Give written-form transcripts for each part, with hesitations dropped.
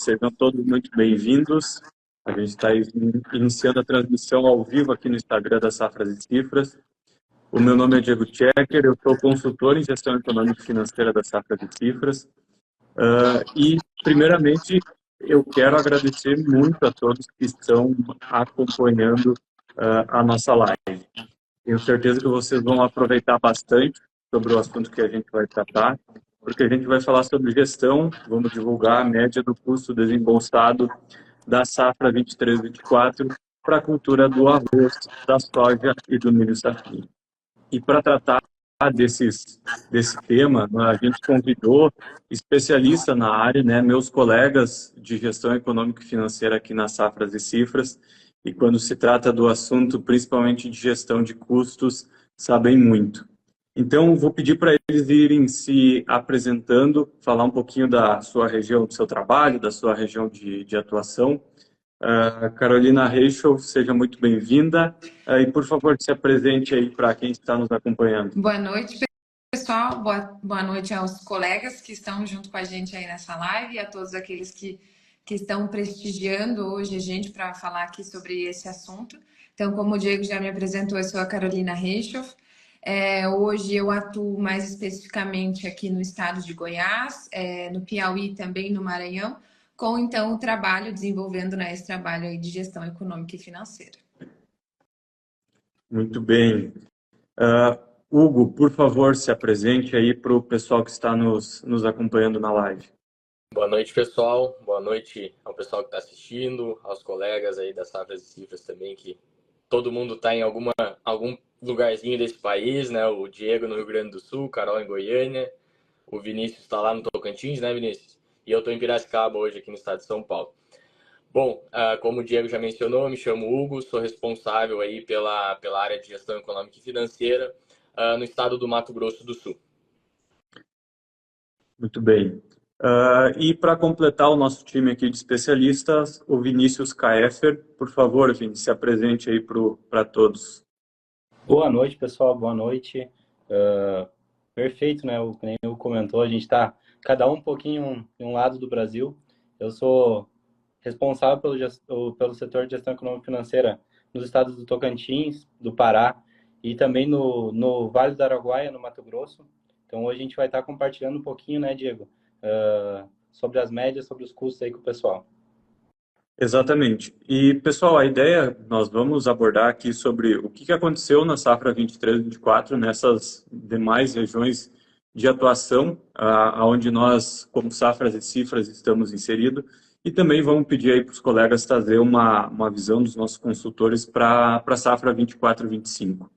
sejam todos muito bem-vindos. A gente está iniciando a transmissão ao vivo aqui no Instagram da Safras e Cifras. O meu nome é Diego Checker, eu sou consultor em gestão econômica e financeira da Safras e Cifras. E, primeiramente, eu quero agradecer muito a todos que estão acompanhando a nossa live. Tenho certeza que vocês vão aproveitar bastante sobre o assunto que a gente vai tratar, porque a gente vai falar sobre gestão, vamos divulgar a média do custo desembolsado da safra 23/24 para a cultura do arroz, da soja e do milho safrinha. E para tratar desse tema, a gente convidou especialistas na área, né, meus colegas de gestão econômica e financeira aqui na Safras e Cifras, e quando se trata do assunto, principalmente de gestão de custos, sabem muito. Então, vou pedir para eles irem se apresentando, falar um pouquinho da sua região, do seu trabalho, da sua região de atuação. Carolina Reichel, seja muito bem-vinda. E, por favor, se apresente aí para quem está nos acompanhando. Boa noite, pessoal. Boa noite aos colegas que estão junto com a gente aí nessa live e a todos aqueles que estão prestigiando hoje a gente para falar aqui sobre esse assunto. Então, como o Diego já me apresentou, eu sou a Carolina Reichel. Hoje eu atuo mais especificamente aqui no estado de Goiás, no Piauí também, no Maranhão, com então o trabalho, desenvolvendo esse trabalho aí de gestão econômica e financeira. Muito bem. Hugo, por favor, se apresente aí para o pessoal que está nos acompanhando na live. Boa noite, pessoal. Boa noite ao pessoal que está assistindo, aos colegas aí das Safras e Cifras também, que todo mundo está em algum lugarzinho desse país, né? O Diego no Rio Grande do Sul, Carol em Goiânia, o Vinícius está lá no Tocantins, né, Vinícius? E eu estou em Piracicaba hoje, aqui no estado de São Paulo. Bom, como o Diego já mencionou, me chamo Hugo, sou responsável aí pela área de gestão econômica e financeira no estado do Mato Grosso do Sul. Muito bem. E para completar o nosso time aqui de especialistas, o Vinícius Kaefer. Por favor, Vinícius, se apresente aí para todos. Boa noite, pessoal. Boa noite. Perfeito, né? O que nem o comentou, a gente está cada um pouquinho em um lado do Brasil. Eu sou responsável pelo setor de gestão econômica e financeira nos estados do Tocantins, do Pará e também no Vale do Araguaia, no Mato Grosso. Então, hoje a gente vai estar compartilhando um pouquinho, né, Diego, sobre as médias, sobre os custos aí com o pessoal. Exatamente. E, pessoal, a ideia, nós vamos abordar aqui sobre o que aconteceu na safra 23/24 nessas demais regiões de atuação, onde nós, como Safras e Cifras, estamos inseridos, e também vamos pedir aí para os colegas trazer uma visão dos nossos consultores para a safra 24/25.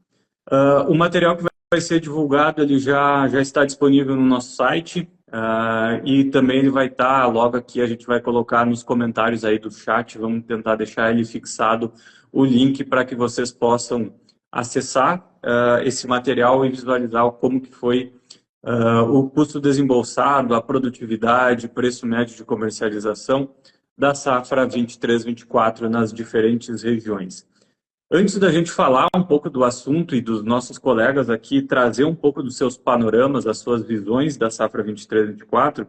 O material que vai ser divulgado, ele já está disponível no nosso site, e também ele vai estar, logo aqui a gente vai colocar nos comentários aí do chat, vamos tentar deixar ele fixado, o link para que vocês possam acessar esse material e visualizar como que foi o custo desembolsado, a produtividade, preço médio de comercialização da safra 23/24 nas diferentes regiões. Antes da gente falar um pouco do assunto e dos nossos colegas aqui trazer um pouco dos seus panoramas, das suas visões da safra 23/24,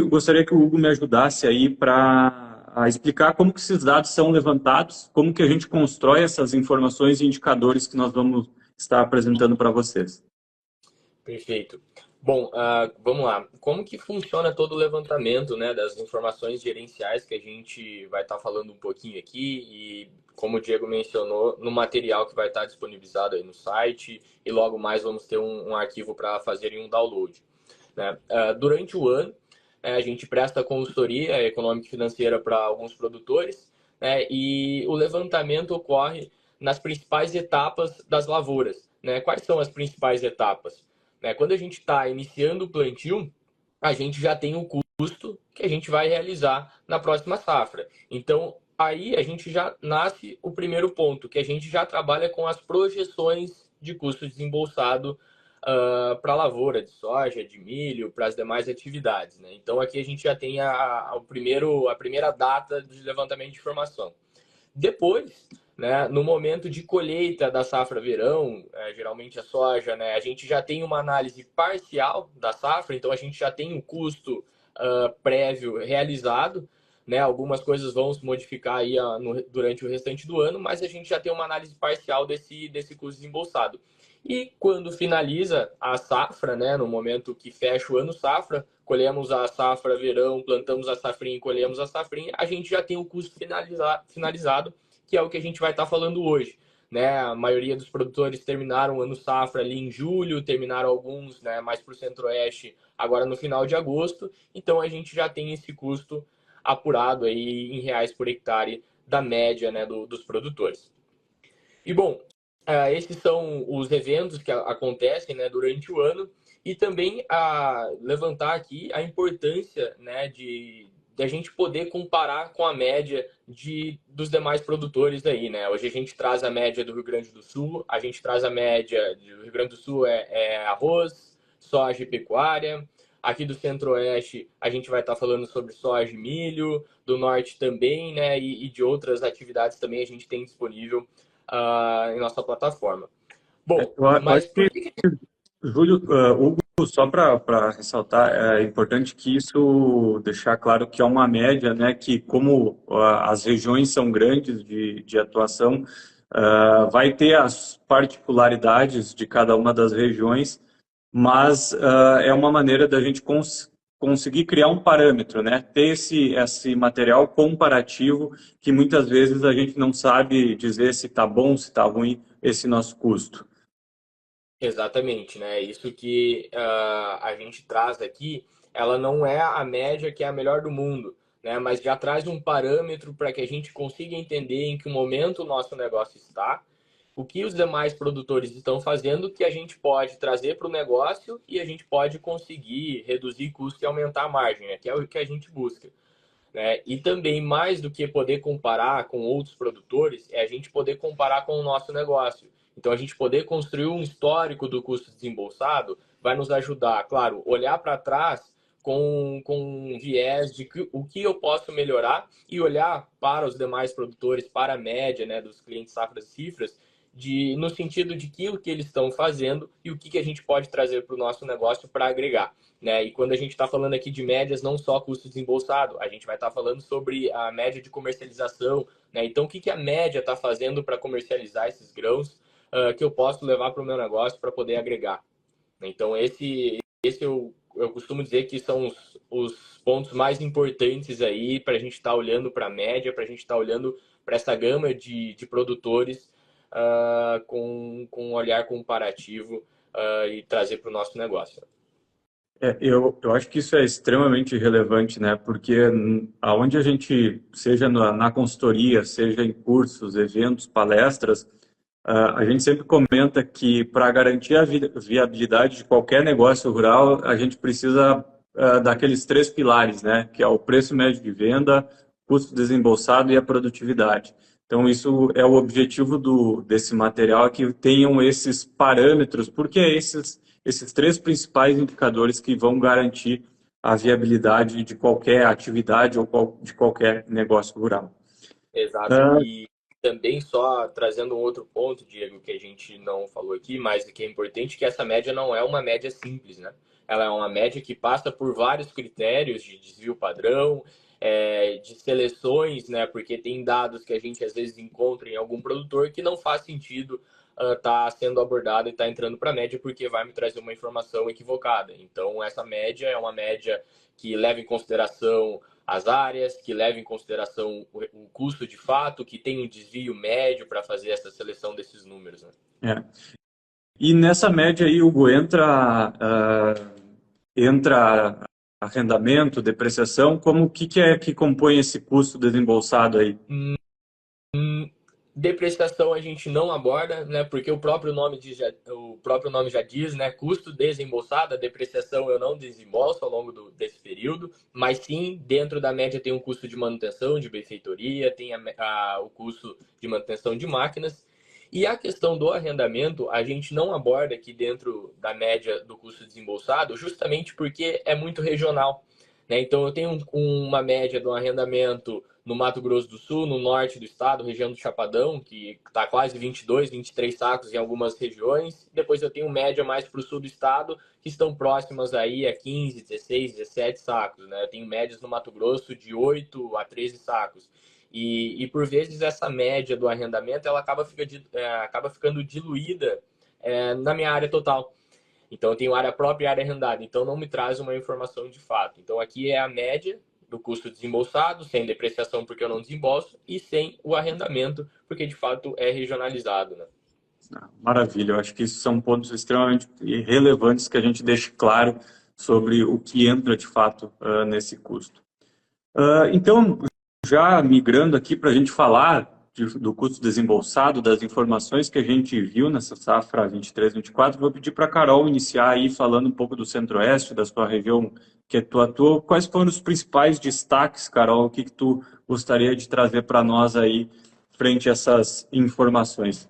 gostaria que o Hugo me ajudasse aí para explicar como que esses dados são levantados, como que a gente constrói essas informações e indicadores que nós vamos estar apresentando para vocês. Perfeito. Bom, vamos lá. Como que funciona todo o levantamento, né, das informações gerenciais que a gente vai estar falando um pouquinho aqui e, como o Diego mencionou, no material que vai estar disponibilizado aí no site e logo mais vamos ter um arquivo para fazerem um download, né? Durante o ano, a gente presta consultoria econômica e financeira para alguns produtores, né, e o levantamento ocorre nas principais etapas das lavouras, né? Quais são as principais etapas? Quando a gente está iniciando o plantio, a gente já tem o custo que a gente vai realizar na próxima safra. Então, aí a gente já nasce o primeiro ponto, que a gente já trabalha com as projeções de custo desembolsado para a lavoura de soja, de milho, para as demais atividades, né? Então, aqui a gente já tem a primeira data de levantamento de informação. Depois, né, no momento de colheita da safra verão, geralmente a soja, né, a gente já tem uma análise parcial da safra, então a gente já tem o custo prévio realizado, né? Algumas coisas vão se modificar aí durante o restante do ano, mas a gente já tem uma análise parcial desse custo desembolsado. E quando finaliza a safra, né, no momento que fecha o ano safra, colhemos a safra verão, plantamos a safrinha e colhemos a safrinha, a gente já tem o custo finalizado, que é o que a gente vai estar falando hoje. Né? A maioria dos produtores terminaram o ano safra ali em julho, terminaram alguns, né, mais para o centro-oeste agora no final de agosto, então a gente já tem esse custo apurado aí em reais por hectare da média, né, dos produtores. E bom, esses são os eventos que acontecem, né, durante o ano, e também levantar aqui a importância, né, de a gente poder comparar com a média dos demais produtores aí, né? Hoje a gente traz a média do Rio Grande do Sul, a gente traz a média do Rio Grande do Sul é arroz, soja e pecuária. Aqui do Centro-Oeste a gente vai estar falando sobre soja e milho, do Norte também, né? E de outras atividades também a gente tem disponível em nossa plataforma. Bom, eu mas acho que, por que... Júlio, Hugo, só para ressaltar, é importante que isso deixar claro que é uma média, né? Que como as regiões são grandes de atuação, vai ter as particularidades de cada uma das regiões, mas é uma maneira da gente conseguir criar um parâmetro, né? Ter esse material comparativo que muitas vezes a gente não sabe dizer se está bom, se está ruim esse nosso custo. Exatamente, né? Isso que a gente traz aqui, ela não é a média que é a melhor do mundo, né? Mas já traz um parâmetro para que a gente consiga entender em que momento o nosso negócio está, o que os demais produtores estão fazendo, que a gente pode trazer para o negócio e a gente pode conseguir reduzir custo e aumentar a margem, né? Que é o que a gente busca. Né? E também, mais do que poder comparar com outros produtores, é a gente poder comparar com o nosso negócio. Então, a gente poder construir um histórico do custo desembolsado vai nos ajudar, claro, olhar para trás com um viés de o que eu posso melhorar e olhar para os demais produtores, para a média, né, dos clientes safras e cifras, no sentido de que o que eles estão fazendo e o que a gente pode trazer para o nosso negócio para agregar. Né? E quando a gente está falando aqui de médias, não só custo desembolsado, a gente vai estar falando sobre a média de comercialização. Né? Então, o que a média está fazendo para comercializar esses grãos que eu posso levar para o meu negócio para poder agregar. Então, esse eu costumo dizer que são os pontos mais importantes aí para a gente estar olhando para a média, para a gente estar olhando para essa gama de produtores com um olhar comparativo e trazer para o nosso negócio. Eu acho que isso é extremamente relevante, né? Porque aonde a gente, seja na consultoria, seja em cursos, eventos, palestras, a gente sempre comenta que para garantir a viabilidade de qualquer negócio rural, a gente precisa daqueles três pilares, né? Que é o preço médio de venda, custo desembolsado e a produtividade. Então, isso é o objetivo desse material, é que tenham esses parâmetros, porque esses três principais indicadores que vão garantir a viabilidade de qualquer atividade ou de qualquer negócio rural. Exato. E também só trazendo um outro ponto, Diego, que a gente não falou aqui, mas que é importante, que essa média não é uma média simples, né? Ela é uma média que passa por vários critérios de desvio padrão, de seleções, né? Porque tem dados que a gente às vezes encontra em algum produtor que não faz sentido tá sendo abordado e está entrando para a média porque vai me trazer uma informação equivocada. Então, essa média é uma média que leva em consideração as áreas, que leva em consideração o custo de fato, que tem um desvio médio para fazer essa seleção desses números. Né? E nessa média aí, Hugo, entra arrendamento, depreciação, o que é que compõe esse custo desembolsado aí? Depreciação a gente não aborda, né? Porque o próprio nome já diz, né? Custo desembolsado, a depreciação eu não desembolso ao longo desse período, mas sim, dentro da média tem um custo de manutenção, de benfeitoria, tem o custo de manutenção de máquinas. E a questão do arrendamento, a gente não aborda aqui dentro da média do custo desembolsado, justamente porque é muito regional. né? Então, eu tenho uma média de um arrendamento no Mato Grosso do Sul, no norte do estado, região do Chapadão, que está quase 22, 23 sacos em algumas regiões. Depois eu tenho média mais para o sul do estado, que estão próximas aí a 15, 16, 17 sacos, né? Eu tenho médias no Mato Grosso de 8 a 13 sacos. E por vezes essa média do arrendamento ela acaba ficando diluída na minha área total. Então eu tenho área própria e área arrendada, então não me traz uma informação de fato. Então aqui é a média do custo desembolsado, sem depreciação porque eu não desembolso, e sem o arrendamento, porque de fato é regionalizado, né? Maravilha, eu acho que isso são pontos extremamente relevantes que a gente deixe claro sobre o que entra de fato nesse custo. Então, já migrando aqui para a gente falar do custo desembolsado, das informações que a gente viu nessa safra 23/24, vou pedir para a Carol iniciar aí falando um pouco do Centro-Oeste, da sua região que tu atua. Quais foram os principais destaques, Carol? O que tu gostaria de trazer para nós aí frente a essas informações?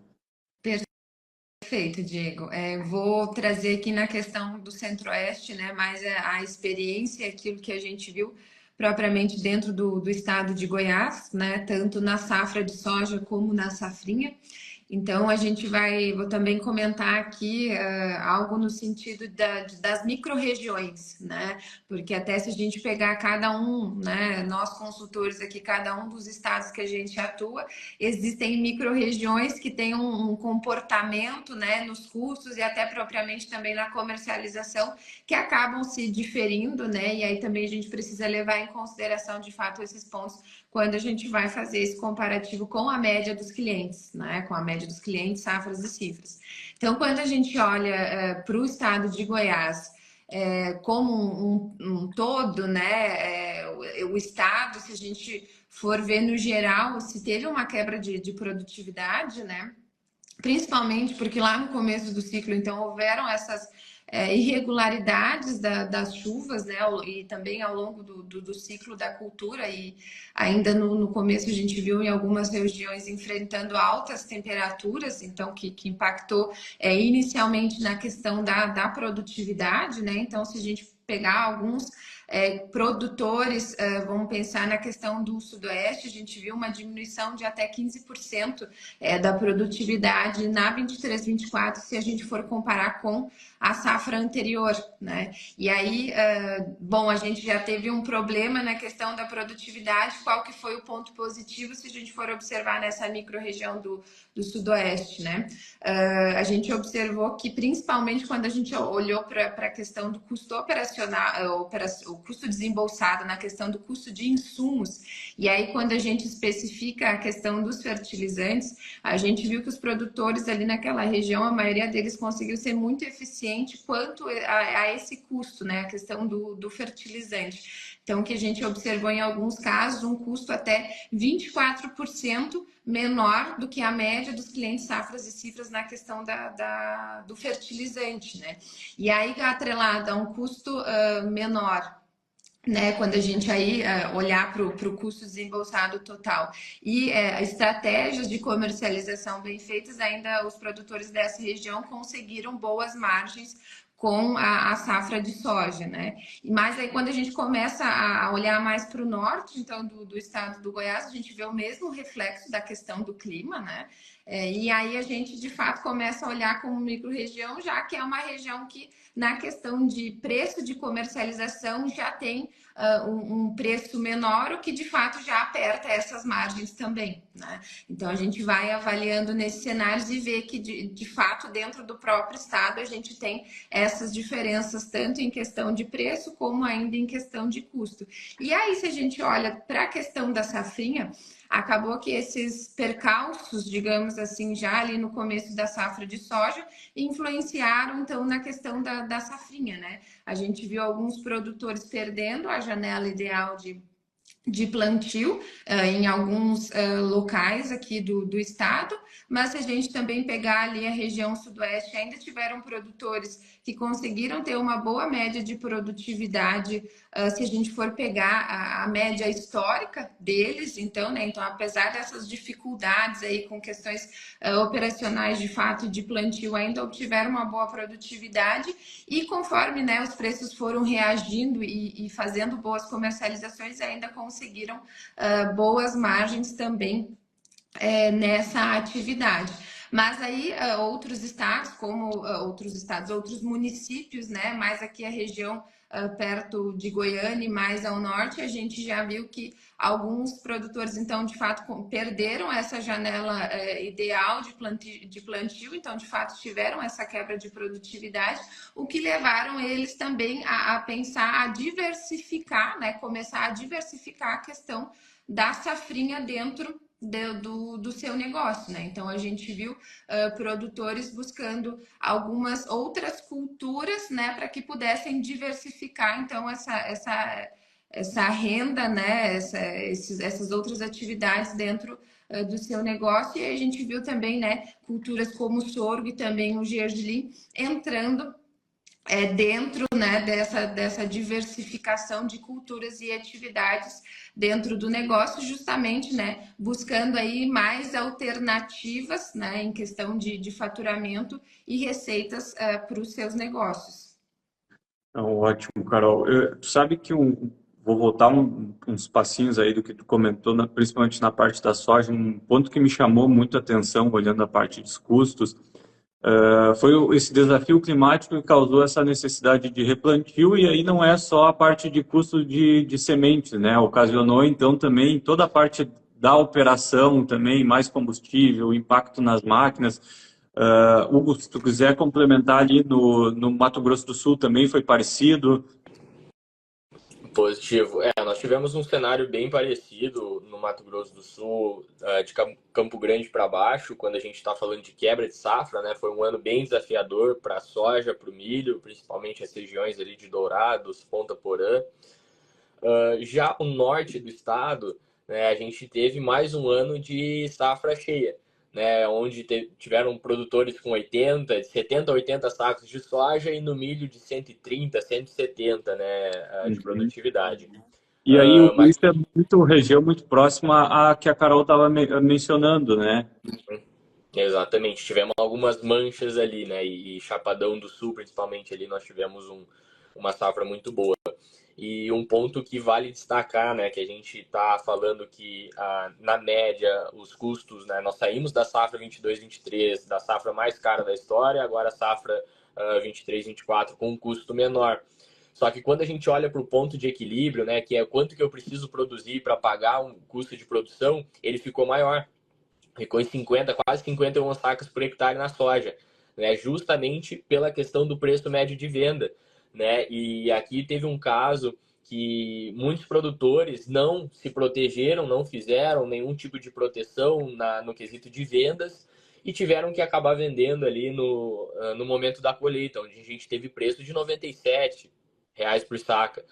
Perfeito, Diego. Vou trazer aqui na questão do Centro-Oeste, né, mais a experiência, aquilo que a gente viu propriamente dentro do estado de Goiás, né, tanto na safra de soja como na safrinha. Então, vou também comentar aqui algo no sentido das micro-regiões, né? Porque até se a gente pegar cada um, né, nós consultores aqui, cada um dos estados que a gente atua, existem micro-regiões que têm um comportamento, né, nos custos e até propriamente também na comercialização, que acabam se diferindo, né? E aí também a gente precisa levar em consideração, de fato, esses pontos quando a gente vai fazer esse comparativo com a média dos clientes, né? Com a média dos clientes, safras e cifras. Então, quando a gente olha para o estado de Goiás como um todo, né? O estado, se a gente for ver no geral, se teve uma quebra de produtividade, né? Principalmente porque lá no começo do ciclo, então, houveram essas irregularidades das chuvas, né? E também ao longo do ciclo da cultura, e ainda no começo a gente viu em algumas regiões enfrentando altas temperaturas, então que impactou inicialmente na questão da produtividade, né? Então, se a gente pegar alguns produtores, vamos pensar na questão do Sudoeste, a gente viu uma diminuição de até 15% da produtividade na 23/24, se a gente for comparar com a safra anterior, né? E aí, bom, a gente já teve um problema na questão da produtividade. Qual que foi o ponto positivo se a gente for observar nessa micro-região do Sudoeste, né? A gente observou que, principalmente quando a gente olhou para a questão do custo operacional, o custo desembolsado na questão do custo de insumos, e aí quando a gente especifica a questão dos fertilizantes, a gente viu que os produtores ali naquela região, a maioria deles conseguiu ser muito eficiente quanto a esse custo, né? A questão do fertilizante. Então, que a gente observou em alguns casos um custo até 24% menor do que a média dos clientes safras e cifras na questão do fertilizante, né? E aí, atrelado a um custo menor, né, quando a gente aí olhar para o custo desembolsado total e estratégias de comercialização bem feitas, ainda os produtores dessa região conseguiram boas margens com a safra de soja, né? Mas aí quando a gente começa a olhar mais para o norte, então do estado do Goiás, a gente vê o mesmo reflexo da questão do clima, né? E aí a gente de fato começa a olhar como micro-região, já que é uma região que na questão de preço de comercialização já tem um preço menor, o que de fato já aperta essas margens também, né? Então a gente vai avaliando nesses cenários e vê que de fato dentro do próprio estado a gente tem essas diferenças tanto em questão de preço como ainda em questão de custo. E aí se a gente olha para a questão da safrinha, acabou que esses percalços, digamos assim, já ali no começo da safra de soja, influenciaram, então, na questão da safrinha, né? A gente viu alguns produtores perdendo a janela ideal de plantio em alguns locais aqui do estado, mas se a gente também pegar ali a região sudoeste, ainda tiveram produtores que conseguiram ter uma boa média de produtividade, se a gente for pegar a média histórica deles, então, né? Então, apesar dessas dificuldades aí com questões operacionais de fato de plantio, ainda obtiveram uma boa produtividade e conforme, né, os preços foram reagindo e fazendo boas comercializações, ainda conseguiram boas margens também nessa atividade. Mas aí outros estados, outros municípios, né, mais aqui a região perto de Goiânia e mais ao norte, a gente já viu que alguns produtores, então, de fato, perderam essa janela ideal de plantio, então, de fato, tiveram essa quebra de produtividade, o que levaram eles também a pensar, a diversificar, né, começar a diversificar a questão da safrinha dentro do seu negócio, né? Então a gente viu produtores buscando algumas outras culturas, né, para que pudessem diversificar então essa renda, né, essas outras atividades dentro do seu negócio. E a gente viu também, né, culturas como o sorgo e também o gergelim entrando dentro, né, dessa diversificação de culturas e atividades dentro do negócio, justamente, né, buscando aí mais alternativas, né, em questão de faturamento e receitas para os seus negócios. Ótimo, Carol. Tu sabe que vou voltar uns passinhos aí do que tu comentou, principalmente na parte da soja, um ponto que me chamou muito a atenção, olhando a parte dos custos, foi esse desafio climático que causou essa necessidade de replantio, e aí não é só a parte de custo de sementes, né? Ocasionou, então, também toda a parte da operação também, mais combustível, impacto nas máquinas. Hugo, se tu quiser complementar ali no Mato Grosso do Sul também foi parecido. Positivo. Nós tivemos um cenário bem parecido no Mato Grosso do Sul, de Campo Grande para baixo, quando a gente está falando de quebra de safra, né? Foi um ano bem desafiador para a soja, para o milho, principalmente as regiões ali de Dourados, Ponta Porã. Já o norte do estado, né, a gente teve mais um ano de safra cheia, né, onde tiveram produtores com 70 a 80 sacos de soja e no milho de 130, 170, né, de produtividade. E aí isso é muito região muito próxima à que a Carol estava mencionando, né? Exatamente, tivemos algumas manchas ali, né, e Chapadão do Sul, principalmente ali, nós tivemos uma safra muito boa. E um ponto que vale destacar, né, que a gente está falando que, na média, os custos, né, nós saímos da safra 22-23, da safra mais cara da história, agora a safra 23-24 com um custo menor. Só que quando a gente olha para o ponto de equilíbrio, né, que é quanto que eu preciso produzir para pagar um custo de produção, ele ficou maior. Ficou em 50, quase 51 sacas por hectare na soja, né, justamente pela questão do preço médio de venda. Né? E aqui teve um caso que muitos produtores não se protegeram, não fizeram nenhum tipo de proteção no quesito de vendas e tiveram que acabar vendendo ali no momento da colheita, onde a gente teve preço de R$ 97 por saca.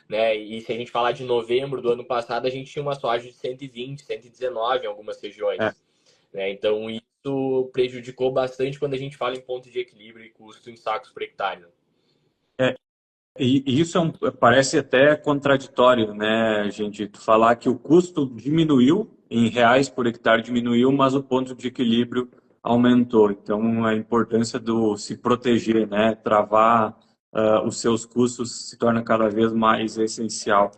Né? E se a gente falar de novembro do ano passado, a gente tinha uma soja de 120, 119 em algumas regiões. Né? Então isso prejudicou bastante quando a gente fala em ponto de equilíbrio e custo em sacos por hectare. E isso parece até contraditório, né, gente? Falar que o custo diminuiu, em reais por hectare diminuiu, mas o ponto de equilíbrio aumentou. Então, a importância do se proteger, né, travar os seus custos se torna cada vez mais essencial.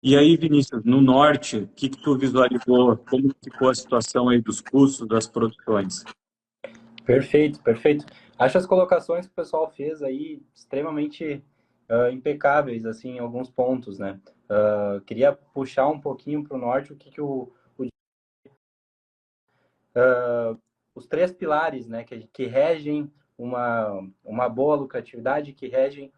E aí, Vinícius, no norte, o que tu visualizou? Como ficou a situação aí dos custos, das produções? Perfeito, perfeito. Acho as colocações que o pessoal fez aí extremamente impecáveis, assim, em alguns pontos, né? Queria puxar um pouquinho para o norte o que os três pilares, né, que regem uma boa lucratividade, que regem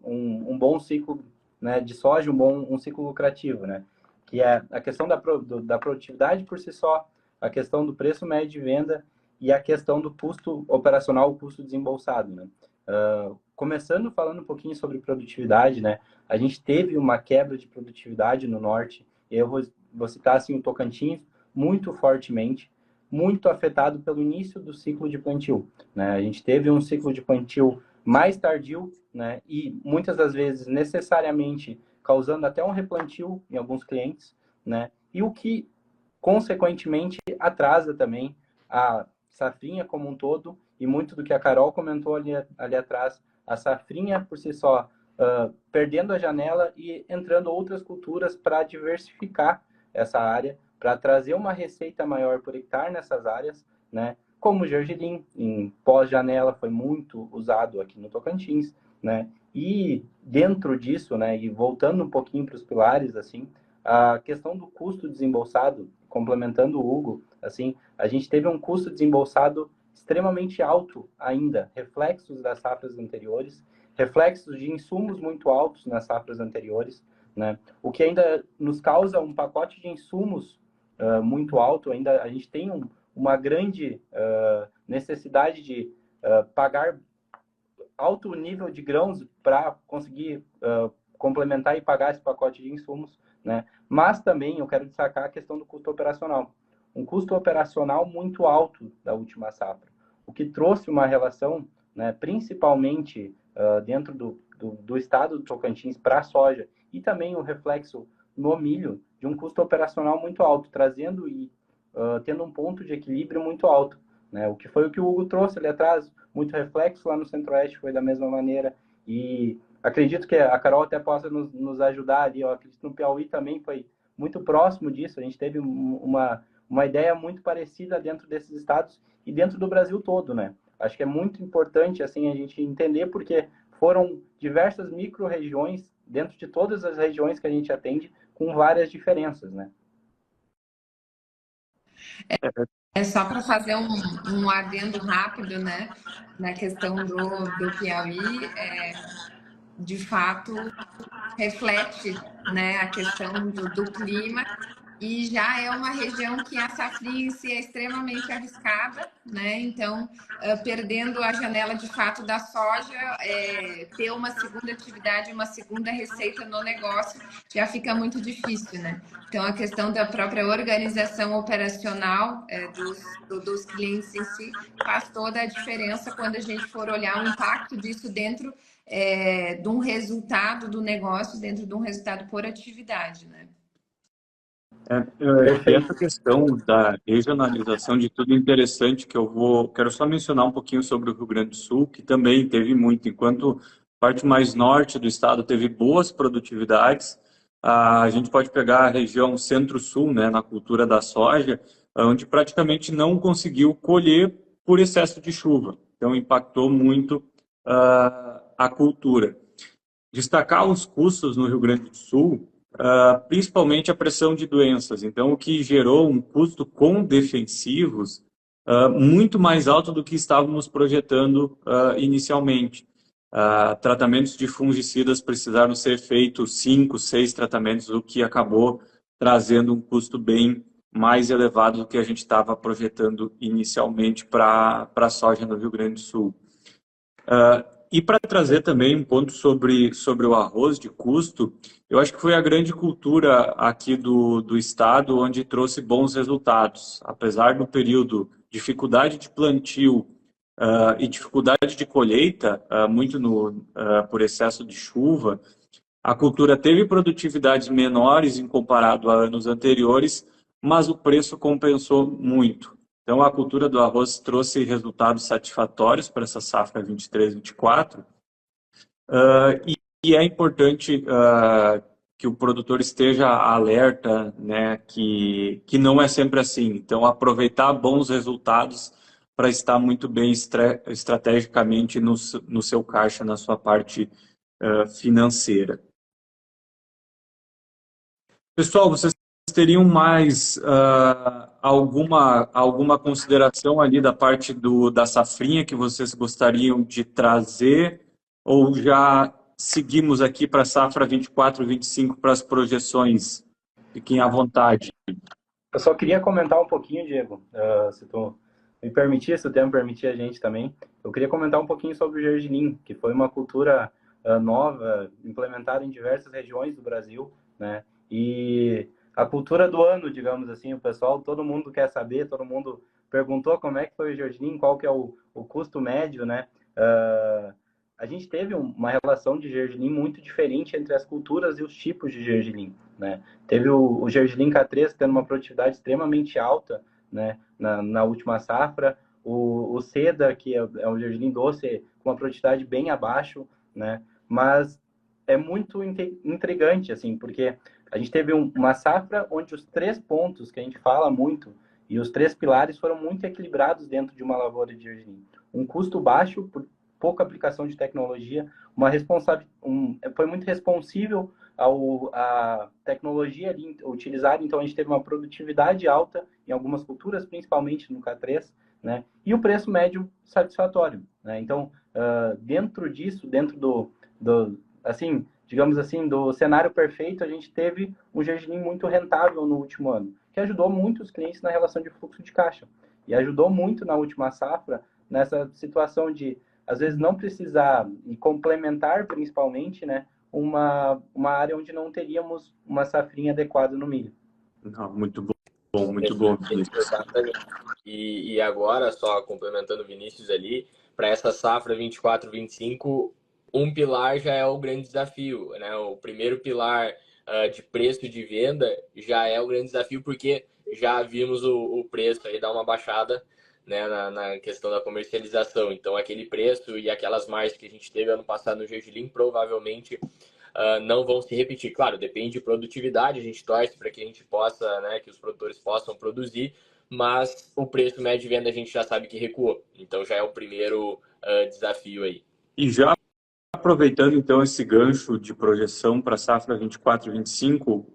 um bom ciclo, né, de soja, um ciclo lucrativo, né? Que é a questão da produtividade por si só, a questão do preço médio de venda e a questão do custo operacional, o custo desembolsado, né? Começando falando um pouquinho sobre produtividade, né? A gente teve uma quebra de produtividade no norte Eu vou citar assim, o Tocantins muito fortemente, muito afetado pelo início do ciclo de plantio, né? A gente teve um ciclo de plantio mais tardio, né? E muitas das vezes necessariamente causando até um replantio em alguns clientes, né? E o que consequentemente atrasa também a safrinha como um todo, e muito do que a Carol comentou ali atrás, a safrinha por si só perdendo a janela e entrando outras culturas para diversificar essa área, para trazer uma receita maior por hectare nessas áreas, né? Como o gergelim, em pós-janela, foi muito usado aqui no Tocantins, né? E dentro disso, né, e voltando um pouquinho para os pilares, assim, a questão do custo desembolsado, complementando o Hugo, assim, a gente teve um custo desembolsado extremamente alto ainda, reflexos das safras anteriores, reflexos de insumos muito altos nas safras anteriores, né? O que ainda nos causa um pacote de insumos muito alto, ainda a gente tem uma grande necessidade de pagar alto nível de grãos para conseguir complementar e pagar esse pacote de insumos, né? Mas também eu quero destacar a questão do custo operacional. Um custo operacional muito alto da última safra, o que trouxe uma relação, né, principalmente dentro do estado do Tocantins para a soja, e também o reflexo no milho de um custo operacional muito alto, trazendo e tendo um ponto de equilíbrio muito alto, né? O que foi o que o Hugo trouxe ali atrás, muito reflexo lá no Centro-Oeste foi da mesma maneira, e acredito que a Carol até possa nos ajudar ali, eu acredito que no Piauí também foi muito próximo disso, a gente teve uma ideia muito parecida dentro desses estados e dentro do Brasil todo, né? Acho que é muito importante, assim, a gente entender porque foram diversas micro-regiões dentro de todas as regiões que a gente atende, com várias diferenças, né? É só para fazer um adendo rápido, né? Na questão do Piauí, de fato, reflete, né, a questão do clima, e já é uma região que a safrinha em si é extremamente arriscada, né? Então, perdendo a janela de fato da soja, ter uma segunda atividade, uma segunda receita no negócio já fica muito difícil, né? Então, a questão da própria organização operacional dos clientes em si faz toda a diferença quando a gente for olhar o impacto disso dentro de um resultado do negócio, dentro de um resultado por atividade, né? E essa questão da regionalização de tudo interessante que quero só mencionar um pouquinho sobre o Rio Grande do Sul, que também teve muito, enquanto a parte mais norte do estado teve boas produtividades, a gente pode pegar a região centro-sul, né, na cultura da soja, onde praticamente não conseguiu colher por excesso de chuva, então impactou muito a cultura. Destacar os custos no Rio Grande do Sul, principalmente a pressão de doenças. Então, o que gerou um custo com defensivos muito mais alto do que estávamos projetando inicialmente. Tratamentos de fungicidas precisaram ser feitos 5, 6 tratamentos, o que acabou trazendo um custo bem mais elevado do que a gente estava projetando inicialmente para a soja no Rio Grande do Sul. E para trazer também um ponto sobre o arroz de custo, eu acho que foi a grande cultura aqui do estado onde trouxe bons resultados. Apesar do período dificuldade de plantio e dificuldade de colheita, muito por excesso de chuva, a cultura teve produtividades menores em comparado a anos anteriores, mas o preço compensou muito. Então, a cultura do arroz trouxe resultados satisfatórios para essa safra 23-24, e é importante que o produtor esteja alerta, né, que não é sempre assim. Então, aproveitar bons resultados para estar muito bem estrategicamente no seu caixa, na sua parte financeira. Pessoal, vocês teriam mais alguma consideração ali da parte da safrinha que vocês gostariam de trazer? Ou já seguimos aqui para a safra 24, 25 para as projeções? Fiquem à vontade. Eu só queria comentar um pouquinho, Diego, se tu me permitir, se o tempo permitir a gente também. Eu queria comentar um pouquinho sobre o gergelim, que foi uma cultura nova, implementada em diversas regiões do Brasil, né? E a cultura do ano, digamos assim, o pessoal, todo mundo quer saber, todo mundo perguntou como é que foi o gergelim, qual que é o custo médio, né? A gente teve uma relação de gergelim muito diferente entre as culturas e os tipos de gergelim, né? Teve o gergelim K3 tendo uma produtividade extremamente alta, né, na última safra, o Seda, que é um gergelim doce, com uma produtividade bem abaixo, né? Mas é muito intrigante, assim, porque a gente teve uma safra onde os 3 pontos que a gente fala muito e os 3 pilares foram muito equilibrados dentro de uma lavoura de gergelim. Um custo baixo, por pouca aplicação de tecnologia, foi muito responsível à tecnologia ali utilizada, então a gente teve uma produtividade alta em algumas culturas, principalmente no K3, né? E o preço médio satisfatório, né? Então, dentro disso, dentro assim, digamos assim, do cenário perfeito, a gente teve um gergelim muito rentável no último ano, que ajudou muito os clientes na relação de fluxo de caixa. E ajudou muito na última safra, nessa situação de, às vezes, não precisar e complementar, principalmente, né, uma área onde não teríamos uma safrinha adequada no milho. Não, muito bom, muito bom. Exatamente. E agora, só complementando o Vinícius ali, para essa safra 24-25, um pilar já é o grande desafio, né? O primeiro pilar de preço de venda já é o grande desafio, porque já vimos o preço aí dar uma baixada, né, na questão da comercialização. Então, aquele preço e aquelas margens que a gente teve ano passado no gergelim provavelmente não vão se repetir. Claro, depende de produtividade, a gente torce para que a gente possa, né, que os produtores possam produzir, mas o preço médio de venda a gente já sabe que recuou. Então, já é o primeiro desafio aí. E já aproveitando, então, esse gancho de projeção para a safra 24-25,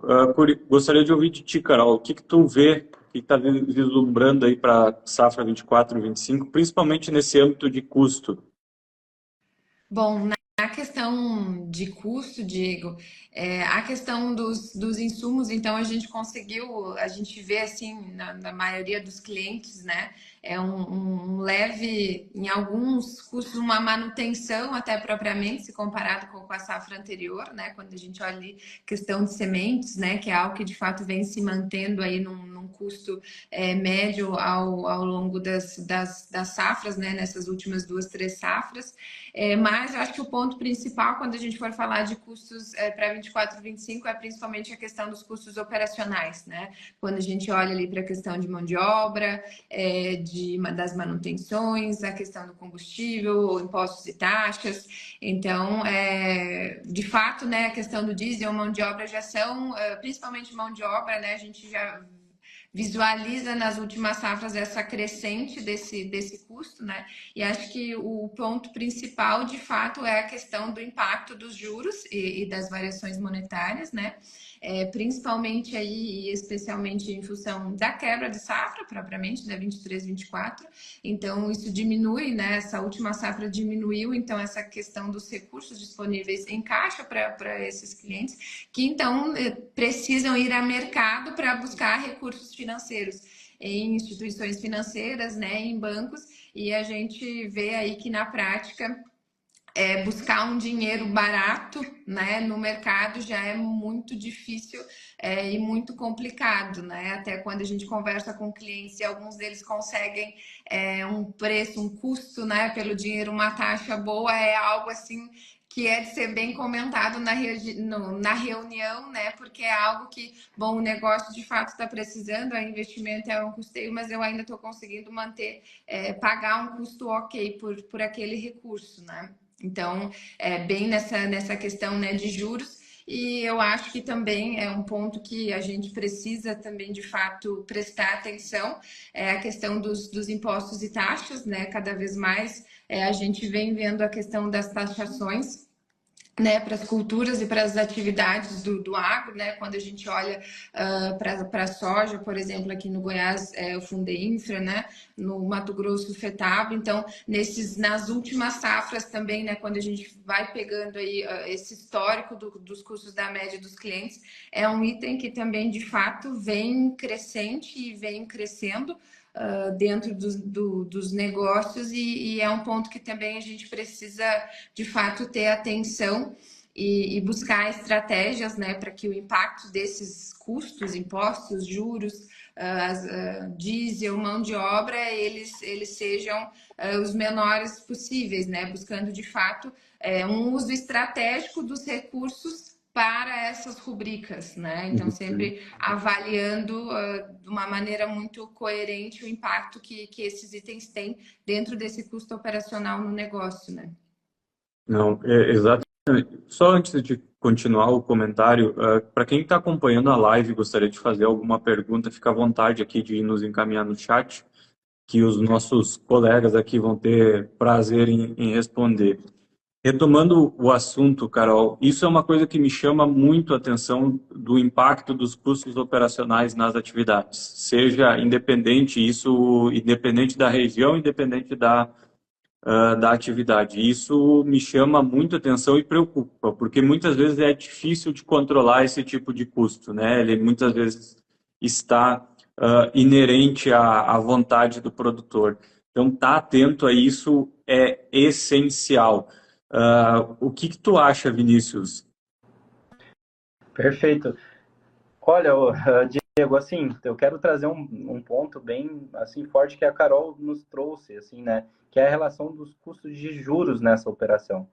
gostaria de ouvir de ti, Carol, o que tu vê, o que está vislumbrando aí para a safra 24-25, principalmente nesse âmbito de custo? Bom, na questão de custo, Diego, a questão dos insumos, então a gente vê assim, na maioria dos clientes, né? É um leve, em alguns custos, uma manutenção até propriamente, se comparado com a safra anterior, né? Quando a gente olha ali questão de sementes, né? Que é algo que de fato vem se mantendo aí num custo médio ao longo das safras, né? Nessas últimas 2, 3 safras. Mas eu acho que o ponto principal, quando a gente for falar de custos para 24, 25, é principalmente a questão dos custos operacionais, né? Quando a gente olha ali para a questão de mão de obra, das manutenções, a questão do combustível, impostos e taxas. Então, de fato, né, a questão do diesel, mão de obra já são, principalmente mão de obra, né? A gente já visualiza nas últimas safras essa crescente desse custo, né? E acho que o ponto principal, de fato, é a questão do impacto dos juros e das variações monetárias, né? Principalmente aí, e especialmente em função da quebra de safra, propriamente, da 23, 24. Então, isso diminui, né? Essa última safra diminuiu, então, essa questão dos recursos disponíveis em caixa para esses clientes, que então precisam ir ao mercado para buscar recursos financeiros em instituições financeiras, né? Em bancos, e a gente vê aí que na prática buscar um dinheiro barato, né, no mercado já é muito difícil e muito complicado, né? Até quando a gente conversa com clientes e alguns deles conseguem um preço, um custo, né, pelo dinheiro, uma taxa boa, é algo assim que é de ser bem comentado na reunião, né? Porque é algo que, bom, o negócio de fato está precisando, o investimento é um custeio, mas eu ainda estou conseguindo manter, pagar um custo ok por aquele recurso, né? Então, bem nessa questão, né, de juros, e eu acho que também é um ponto que a gente precisa também, de fato, prestar atenção, a questão dos impostos e taxas, né? Cada vez mais a gente vem vendo a questão das taxações, né, para as culturas e para as atividades do agro, né? Quando a gente olha para a soja, por exemplo, aqui no Goiás, o Fundeinfra, né? No Mato Grosso, o FETAB. Então, nas últimas safras também, né? Quando a gente vai pegando aí esse histórico dos custos da média dos clientes, é um item que também, de fato, vem crescente e vem crescendo dentro dos negócios, e é um ponto que também a gente precisa, de fato, ter atenção e buscar estratégias, né, para que o impacto desses custos, impostos, juros, diesel, mão de obra, eles sejam os menores possíveis, né, buscando de fato um uso estratégico dos recursos para essas rubricas, né? Então, sempre avaliando de uma maneira muito coerente o impacto que esses itens têm dentro desse custo operacional no negócio, né? Não, exatamente. Só antes de continuar o comentário, para quem está acompanhando a live e gostaria de fazer alguma pergunta, fica à vontade aqui de nos encaminhar no chat, que os nossos colegas aqui vão ter prazer em responder. Retomando o assunto, Carol, isso é uma coisa que me chama muito a atenção do impacto dos custos operacionais nas atividades, seja independente da região, independente da atividade. Isso me chama muito a atenção e preocupa, porque muitas vezes é difícil de controlar esse tipo de custo, né? Ele muitas vezes está inerente à vontade do produtor. Então, estar atento a isso é essencial. O que tu acha, Vinícius? Perfeito. Olha, Diego, assim, eu quero trazer um ponto bem assim forte que a Carol nos trouxe, assim, né? Que é a relação dos custos de juros nessa operação.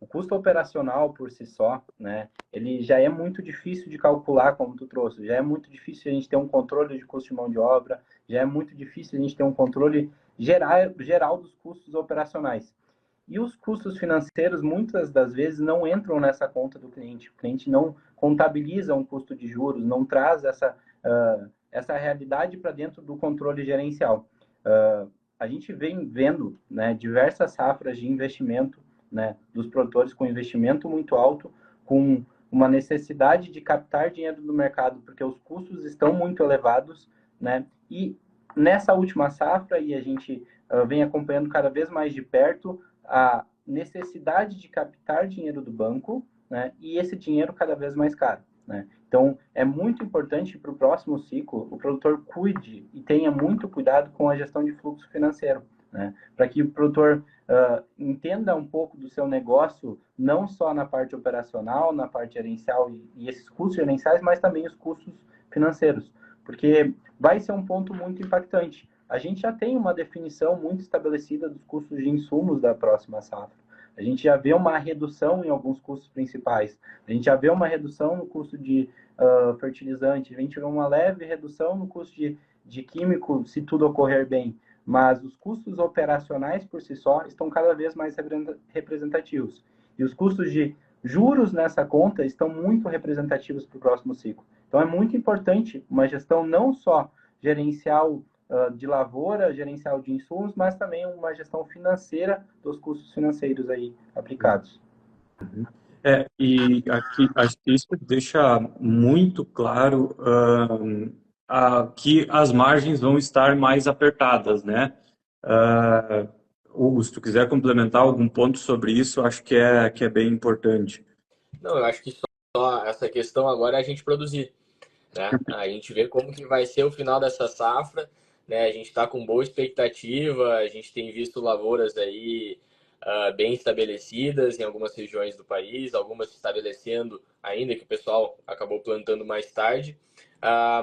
O custo operacional por si só, né? Ele já é muito difícil de calcular, como tu trouxe. Já é muito difícil a gente ter um controle de custo de mão de obra. Já é muito difícil a gente ter um controle geral dos custos operacionais. E os custos financeiros, muitas das vezes, não entram nessa conta do cliente. O cliente não contabiliza um custo de juros, não traz essa realidade para dentro do controle gerencial. A gente vem vendo, né, diversas safras de investimento, né, dos produtores com investimento muito alto, com uma necessidade de captar dinheiro do mercado, porque os custos estão muito elevados, né, e nessa última safra, e a gente vem acompanhando cada vez mais de perto, a necessidade de captar dinheiro do banco, né, e esse dinheiro cada vez mais caro, né? Então, é muito importante para o próximo ciclo o produtor cuide e tenha muito cuidado com a gestão de fluxo financeiro, né? Para que o produtor entenda um pouco do seu negócio, não só na parte operacional, na parte gerencial e esses custos gerenciais, mas também os custos financeiros, porque vai ser um ponto muito impactante. A gente já tem uma definição muito estabelecida dos custos de insumos da próxima safra. A gente já vê uma redução em alguns custos principais. A gente já vê uma redução no custo de fertilizante. A gente vê uma leve redução no custo de químico, se tudo ocorrer bem. Mas os custos operacionais, por si só, estão cada vez mais representativos. E os custos de juros nessa conta estão muito representativos para o próximo ciclo. Então, é muito importante uma gestão não só gerencial de lavoura, gerencial de insumos, mas também uma gestão financeira dos custos financeiros aí aplicados. E aqui acho que isso deixa muito claro que as margens vão estar mais apertadas, né? Hugo, se tu quiser complementar algum ponto sobre isso, acho que é bem importante. Não, eu acho que só essa questão agora é a gente produzir, né? A gente vê como que vai ser o final dessa safra, né? A gente está com boa expectativa, a gente tem visto lavouras aí bem estabelecidas em algumas regiões do país, algumas se estabelecendo ainda, que o pessoal acabou plantando mais tarde,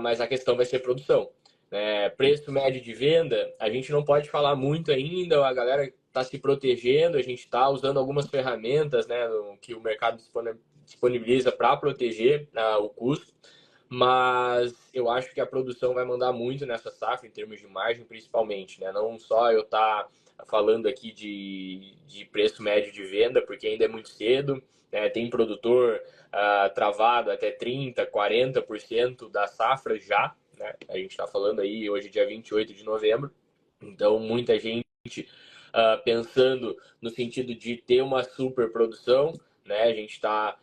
mas a questão vai ser produção, né? Preço médio de venda, a gente não pode falar muito ainda, a galera está se protegendo, a gente está usando algumas ferramentas, né, que o mercado disponibiliza para proteger o custo, mas eu acho que a produção vai mandar muito nessa safra, em termos de margem, principalmente, né? Não só eu estar falando aqui de preço médio de venda, porque ainda é muito cedo, né? Tem produtor travado até 30%, 40% da safra já, né? A gente está falando aí hoje, dia 28 de novembro, então muita gente pensando no sentido de ter uma superprodução, né? A gente está...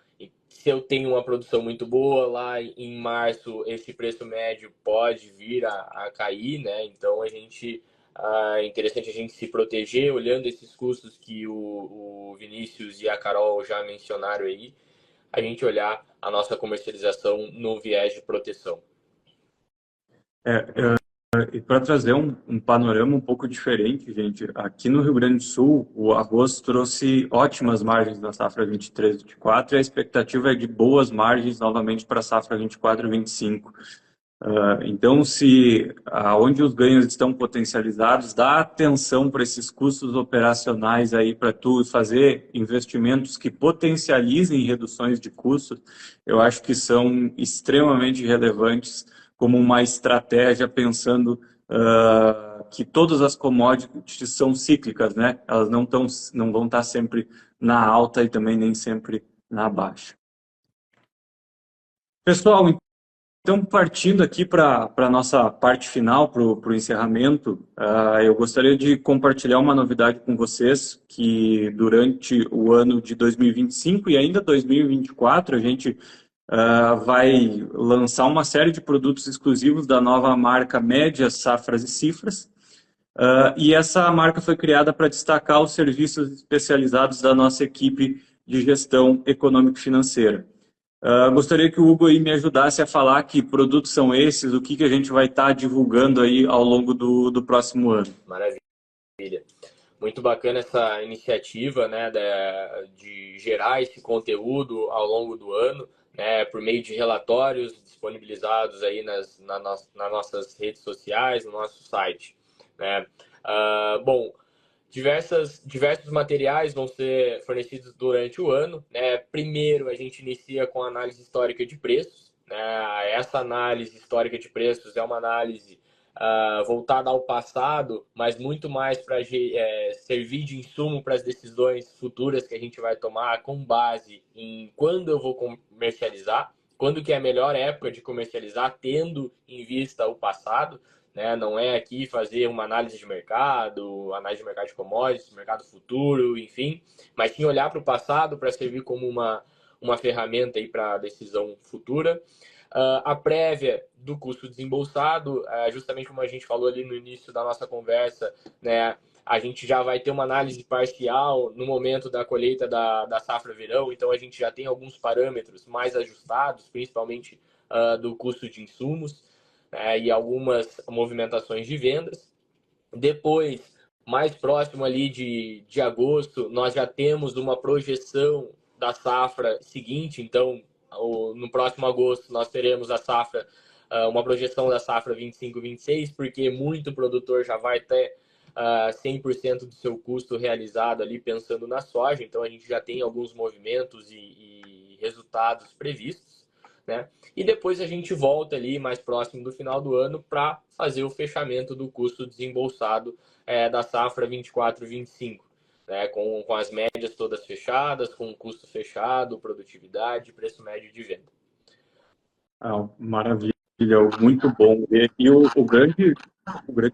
Se eu tenho uma produção muito boa lá em março, esse preço médio pode vir a cair, né? Então é interessante a gente se proteger olhando esses custos que o Vinícius e a Carol já mencionaram aí, a gente olhar a nossa comercialização no viés de proteção. E para trazer um panorama um pouco diferente, gente, aqui no Rio Grande do Sul, o arroz trouxe ótimas margens na safra 23-24 e a expectativa é de boas margens novamente para a safra 24-25. Então, se onde os ganhos estão potencializados, dá atenção para esses custos operacionais aí para tu fazer investimentos que potencializem reduções de custos, eu acho que são extremamente relevantes como uma estratégia pensando que todas as commodities são cíclicas, né? Elas não vão estar sempre na alta e também nem sempre na baixa. Pessoal, então, partindo aqui para a nossa parte final, para o encerramento, eu gostaria de compartilhar uma novidade com vocês, que durante o ano de 2025 e ainda 2024, a gente vai lançar uma série de produtos exclusivos da nova marca Médias, Safras e Cifras, e essa marca foi criada para destacar os serviços especializados da nossa equipe de gestão econômico-financeira. Gostaria que o Hugo aí me ajudasse a falar que produtos são esses, o que a gente vai estar divulgando aí ao longo do próximo ano. Maravilha. Muito bacana essa iniciativa, né, de gerar esse conteúdo ao longo do ano, né, por meio de relatórios disponibilizados aí nas nossas redes sociais, no nosso site, né. Bom, diversos materiais vão ser fornecidos durante o ano, né? Primeiro, a gente inicia com a análise histórica de preços, né? Essa análise histórica de preços é uma análise voltada ao passado, mas muito mais para servir de insumo para as decisões futuras que a gente vai tomar com base em quando eu vou comercializar, quando que é a melhor época de comercializar, tendo em vista o passado, né? Não é aqui fazer uma análise de mercado de commodities, mercado futuro, enfim, mas sim olhar para o passado para servir como uma ferramenta para a decisão futura. A prévia do custo desembolsado, justamente como a gente falou ali no início da nossa conversa, né? A gente já vai ter uma análise parcial no momento da colheita da safra verão, então a gente já tem alguns parâmetros mais ajustados, principalmente do custo de insumos, e algumas movimentações de vendas. Depois, mais próximo ali de agosto, nós já temos uma projeção da safra seguinte. Então, no próximo agosto, nós teremos a safra, uma projeção da safra 25-26, porque muito produtor já vai ter 100% do seu custo realizado ali pensando na soja. Então, a gente já tem alguns movimentos e resultados previstos, né? E depois a gente volta ali mais próximo do final do ano para fazer o fechamento do custo desembolsado da safra 24-25, né? Com as médias todas fechadas, com o custo fechado, produtividade, preço médio de venda. Maravilha, muito bom. E o grande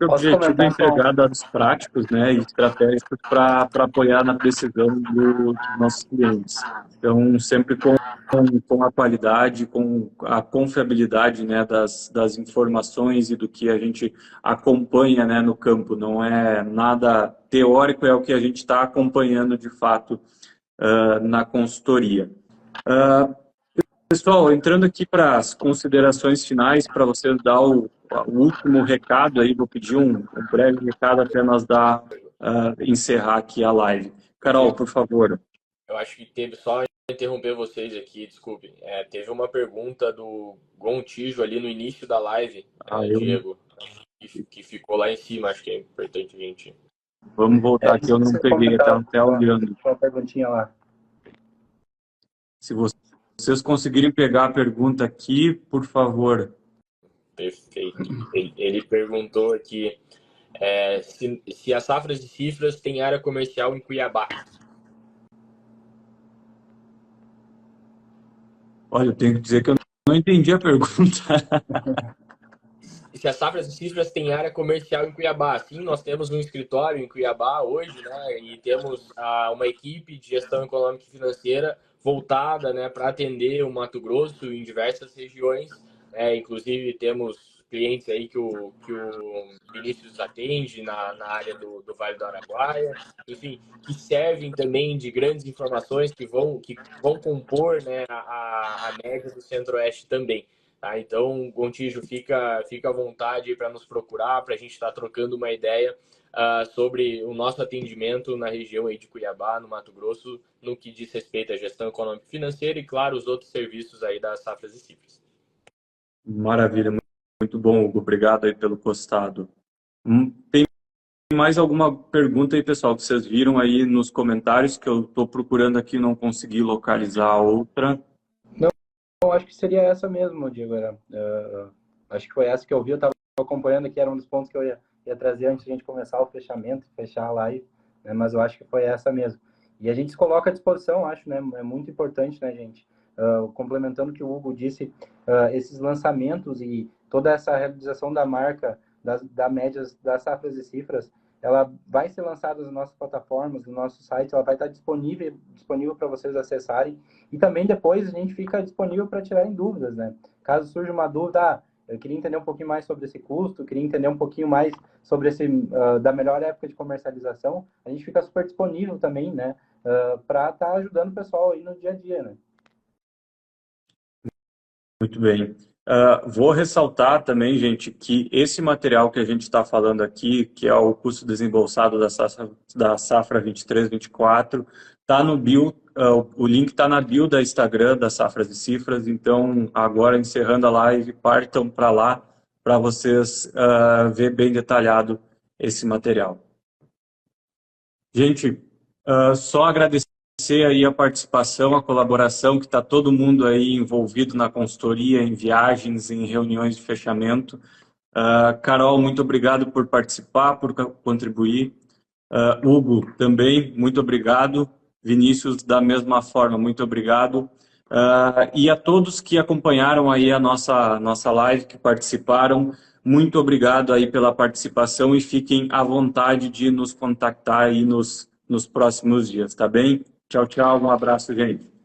objetivo é entregar dados práticos, né, e estratégicos para apoiar na decisão dos nossos clientes. Então, sempre com a qualidade, com a confiabilidade, né, das informações e do que a gente acompanha, né, no campo. Não é nada teórico, é o que a gente está acompanhando de fato na consultoria. Pessoal, entrando aqui para as considerações finais, para vocês dar o último recado aí, vou pedir um breve recado até nós encerrar aqui a live. Carol, por favor. Eu acho que teve, só interromper vocês aqui, desculpe. Teve uma pergunta do Gontijo ali no início da live, Diego, que ficou lá em cima, acho que é importante a gente... Vamos voltar aqui, eu não peguei, estava até olhando. Uma perguntinha lá. Se vocês conseguirem pegar a pergunta aqui, por favor. Perfeito. Ele perguntou aqui se as safras de cifras têm área comercial em Cuiabá. Olha, eu tenho que dizer que eu não entendi a pergunta. Se as safras de cifras têm área comercial em Cuiabá. Sim, nós temos um escritório em Cuiabá hoje, né? E temos uma equipe de gestão econômica e financeira voltada, né, para atender o Mato Grosso em diversas regiões. Inclusive, temos clientes aí que o Vinícius atende na área do Vale do Araguaia, enfim, que servem também de grandes informações que vão compor, né, a média do Centro-Oeste também. Tá? Então, Gontijo, fica à vontade para nos procurar, para a gente estar trocando uma ideia sobre o nosso atendimento na região aí de Cuiabá, no Mato Grosso, no que diz respeito à gestão econômica e financeira e, claro, os outros serviços aí das Safras e Cifras. Maravilha, muito bom, Hugo. Obrigado aí pelo costado. Tem mais alguma pergunta aí, pessoal, que vocês viram aí nos comentários, que eu estou procurando aqui e não consegui localizar outra? Não, acho que seria essa mesmo, Diego. Acho que foi essa que eu vi, eu estava acompanhando aqui, era um dos pontos que eu ia trazer antes de a gente começar o fechamento, fechar a live, né? Mas eu acho que foi essa mesmo. E a gente se coloca à disposição, acho, né? É muito importante, né, gente? Complementando o que o Hugo disse, esses lançamentos e toda essa realização da marca, da médias das safras e cifras, ela vai ser lançada nas nossas plataformas, no nosso site, ela vai estar disponível para vocês acessarem. E também depois a gente fica disponível para tirarem dúvidas, né? Caso surja uma dúvida, eu queria entender um pouquinho mais sobre esse custo, queria entender um pouquinho mais sobre da melhor época de comercialização, a gente fica super disponível também, né? Para estar ajudando o pessoal aí no dia a dia, né? Muito bem. Vou ressaltar também, gente, que esse material que a gente está falando aqui, que é o custo desembolsado da safra 23-24, está no bio, o link está na bio da Instagram, das Safras e Cifras, então agora encerrando a live, partam para lá para vocês ver bem detalhado esse material. Gente, só agradecer aí a participação, a colaboração, que está todo mundo aí envolvido na consultoria, em viagens, em reuniões de fechamento. Carol, muito obrigado por participar, por contribuir. Hugo, também, muito obrigado. Vinícius, da mesma forma, muito obrigado. E a todos que acompanharam aí a nossa live, que participaram, muito obrigado aí pela participação e fiquem à vontade de nos contactar aí nos próximos dias, tá bem? Tchau, tchau, um abraço, gente.